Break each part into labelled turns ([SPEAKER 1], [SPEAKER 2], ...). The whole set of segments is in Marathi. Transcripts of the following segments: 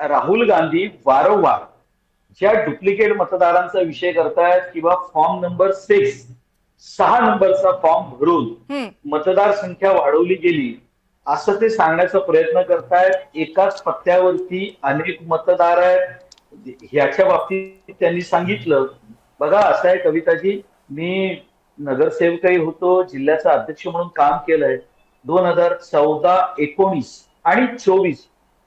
[SPEAKER 1] राहुल गांधी वारंवार ज्या डुप्लिकेट मतदारांचा विषय करतायत किंवा फॉर्म नंबर 6 नंबरचा फॉर्म भरून
[SPEAKER 2] हम्म.
[SPEAKER 1] मतदार संख्या वाढवली गेली असं ते सांगण्याचा प्रयत्न करतायत. एकाच पत्त्यावरती अनेक मतदार आहेत ह्याच्या बाबतीत त्यांनी सांगितलं. बघा असं आहे कविताजी, मी नगरसेवकही होतो, जिल्ह्याचा अध्यक्ष म्हणून काम केलंय. 2014, 19 आणि 24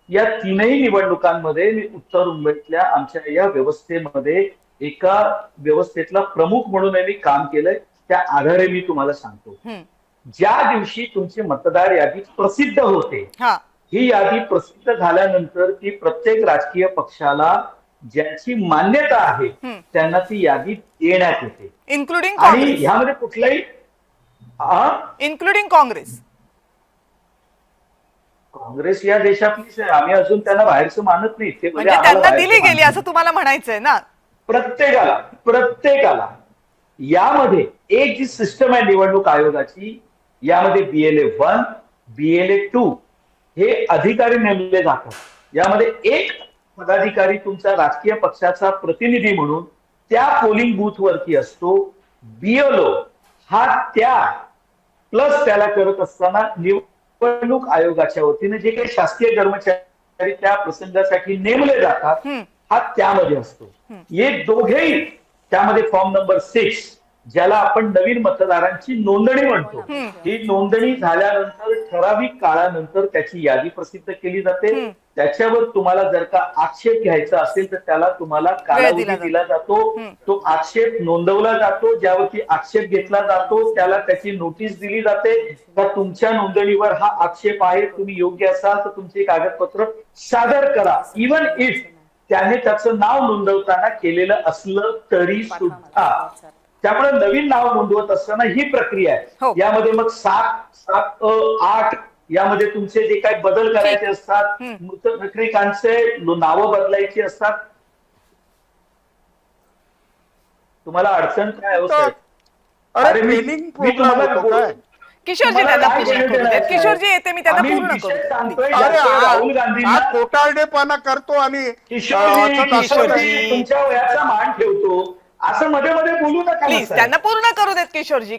[SPEAKER 1] या तीनही निवडणुकांमध्ये मी उत्तर मुंबईतल्या आमच्या या व्यवस्थेमध्ये एका व्यवस्थेतला प्रमुख म्हणून मी काम केलंय. त्या आधारे मी तुम्हाला सांगतो,
[SPEAKER 2] हम्म.
[SPEAKER 1] ज्या दिवशी तुमची मतदार यादी प्रसिद्ध होते,
[SPEAKER 2] हा.
[SPEAKER 1] ही यादी प्रसिद्ध झाल्यानंतर ती प्रत्येक राजकीय पक्षाला ज्यांची मान्यता आहे
[SPEAKER 2] हम्म.
[SPEAKER 1] त्यांना ती यादी देण्यात येते.
[SPEAKER 2] इन्क्लुडिंग
[SPEAKER 1] आणि
[SPEAKER 2] काँग्रेस.
[SPEAKER 1] ह्यामध्ये कुठलाही
[SPEAKER 2] इन्क्लुडिंग काँग्रेस.
[SPEAKER 1] काँग्रेस या देशातलीच आहे. आम्ही अजून त्यांना बाहेरचं मानत नाही. ते
[SPEAKER 2] म्हणजे
[SPEAKER 1] आम्हाला
[SPEAKER 2] त्यांना
[SPEAKER 1] बाहेरचं
[SPEAKER 2] दिली गेली
[SPEAKER 1] मानत
[SPEAKER 2] असं तुम्हाला म्हणायचंय ना?
[SPEAKER 1] प्रत्येकाला यामध्ये एक जी सिस्टम आहे निवडणूक आयोगाची, यामध्ये BLA 1, BLA 2 हे अधिकारी नेमले जातात. यामध्ये एक पदाधिकारी तुमचा राजकीय पक्षाचा प्रतिनिधी म्हणून त्या पोलिंग बूथ वरती असतो. BLO हा त्या प्लस त्याला करत असताना निवडणूक आयोगाच्या वतीने जे काही शासकीय कर्मचारी त्या प्रसंगासाठी नेमले जातात हा त्यामध्ये असतो. हे दोघेही त्यामध्ये फॉर्म नंबर 6 ज्याला आपण नवीन मतदारांची नोंदणी म्हणतो, ही नोंदणी झाल्यानंतर ठराविक काळानंतर त्याची यादी प्रसिद्ध केली जाते. त्याच्यावर तुम्हाला जर का आक्षेप घ्यायचा असेल तर त्याला तुम्हाला कालावधी दिला जातो. तो आक्षेप नोंदवला जातो. ज्यावरती आक्षेप घेतला जातो त्याला त्याची नोटीस दिली जाते का तुमच्या नोंदणीवर हा आक्षेप आहे, तुम्ही योग्य असाल तर तुमचे कागदपत्र सादर करा. इवन इफ त्याने त्याचं नाव नोंदवताना केलेलं असलं तरी सुद्धा. त्यामुळे नवीन नाव नोंदवत असताना ही प्रक्रिया आहे. यामध्ये मग 7, 8 यामध्ये तुमचे जे काही बदल करायचे असतात, मृत नागरिकांचे नावं बदलायची असतात. तुम्हाला अडचण काय होत? अरे मी तुम्हाला
[SPEAKER 2] किशोरजी त्यांना पूर्ण करू देत. किशोरजी येते, मी त्यांना पूर्ण करतो.
[SPEAKER 1] राहुल गांधींना
[SPEAKER 3] खोटारडेपणा करतो आणि
[SPEAKER 1] किशोरजी तुमच्या वयाचा मान ठेवतो असं मध्ये मध्ये बोलू नका.
[SPEAKER 2] प्लीज त्यांना पूर्ण करू देत किशोरजी.